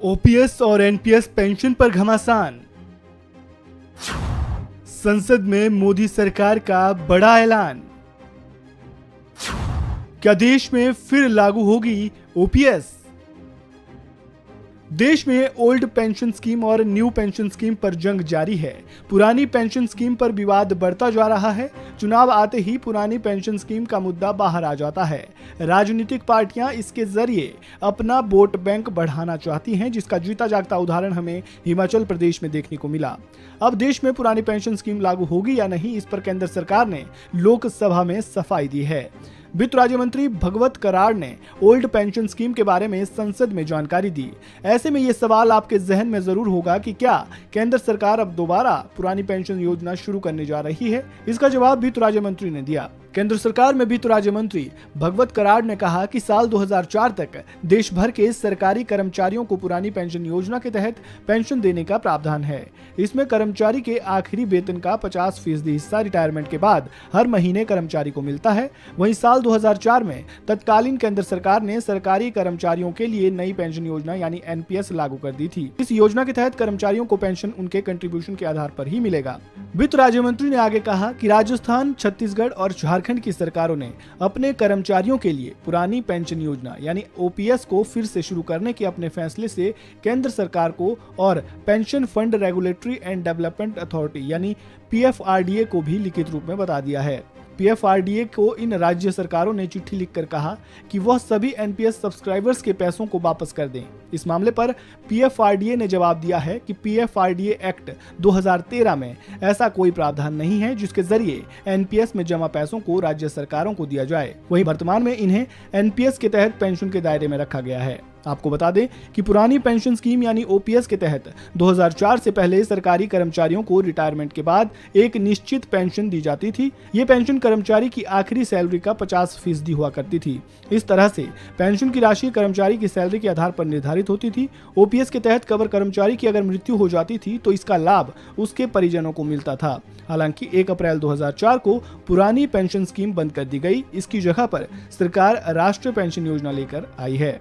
OPS और NPS pension पर घमासान। संसद में मोदी सरकार का बड़ा ऐलान। क्या देश में फिर लागू होगी ओपीएस? देश में ओल्ड पेंशन स्कीम और न्यू पेंशन स्कीम पर जंग जारी है। पुरानी पेंशन स्कीम पर विवाद बढ़ता जा रहा है। चुनाव आते ही पुरानी पेंशन स्कीम का मुद्दा बाहर आ जाता है। राजनीतिक पार्टियां इसके जरिए अपना वोट बैंक बढ़ाना चाहती हैं, जिसका जीता जागता उदाहरण हमें हिमाचल प्रदेश में देखने को मिला। अब देश में पुरानी पेंशन स्कीम लागू होगी या नहीं, इस पर केंद्र सरकार ने लोकसभा में सफाई दी है। वित्त राज्य मंत्री भगवत कराड़ ने ओल्ड पेंशन स्कीम के बारे में संसद में जानकारी दी। ऐसे में ये सवाल आपके जहन में जरूर होगा कि क्या केंद्र सरकार अब दोबारा पुरानी पेंशन योजना शुरू करने जा रही है? इसका जवाब वित्त राज्य मंत्री ने दिया। केंद्र सरकार में वित्त राज्य मंत्री भगवत कराड़ ने कहा कि साल 2004 तक देश भर के सरकारी कर्मचारियों को पुरानी पेंशन योजना के तहत पेंशन देने का प्रावधान है। इसमें कर्मचारी के आखिरी वेतन का 50% हिस्सा रिटायरमेंट के बाद हर महीने कर्मचारी को मिलता है। वहीं साल 2004 में तत्कालीन केंद्र सरकार ने सरकारी कर्मचारियों के लिए नई पेंशन योजना यानी एनपीएस लागू कर दी थी। इस योजना के तहत कर्मचारियों को पेंशन उनके कंट्रीब्यूशन के आधार पर ही मिलेगा। वित्त राज्य मंत्री ने आगे कहा कि राजस्थान, छत्तीसगढ़ और झारखंड की सरकारों ने अपने कर्मचारियों के लिए पुरानी पेंशन योजना यानी ओपीएस को फिर से शुरू करने के अपने फैसले से केंद्र सरकार को और pension fund regulatory and development authority यानी पीएफआरडीए को भी लिखित रूप में बता दिया है। पीएफआरडीए को इन राज्य सरकारों ने चिट्ठी लिखकर कहा कि वह सभी एनपीएस सब्सक्राइबर्स के पैसों को वापस कर दें। इस मामले पर पीएफआरडीए ने जवाब दिया है कि पीएफआरडीए एक्ट 2013 में ऐसा कोई प्रावधान नहीं है जिसके जरिए एनपीएस में जमा पैसों को राज्य सरकारों को दिया जाए। वहीं वर्तमान में इन्हें एनपीएस के तहत पेंशन के दायरे में रखा गया है। आपको बता दें कि पुरानी पेंशन स्कीम यानी ओपीएस के तहत 2004 से पहले सरकारी कर्मचारियों को रिटायरमेंट के बाद एक निश्चित पेंशन दी जाती थी। ये पेंशन कर्मचारी की आखिरी सैलरी का 50% हुआ करती थी। इस तरह से पेंशन की राशि कर्मचारी की सैलरी के आधार पर निर्धारित होती थी। ओपीएस के तहत कवर कर्मचारी की अगर मृत्यु हो जाती थी तो इसका लाभ उसके परिजनों को मिलता था। हालांकि 1 अप्रैल 2004 को पुरानी पेंशन स्कीम बंद कर दी गई। इसकी जगह पर सरकार राष्ट्रीय पेंशन योजना लेकर आई है।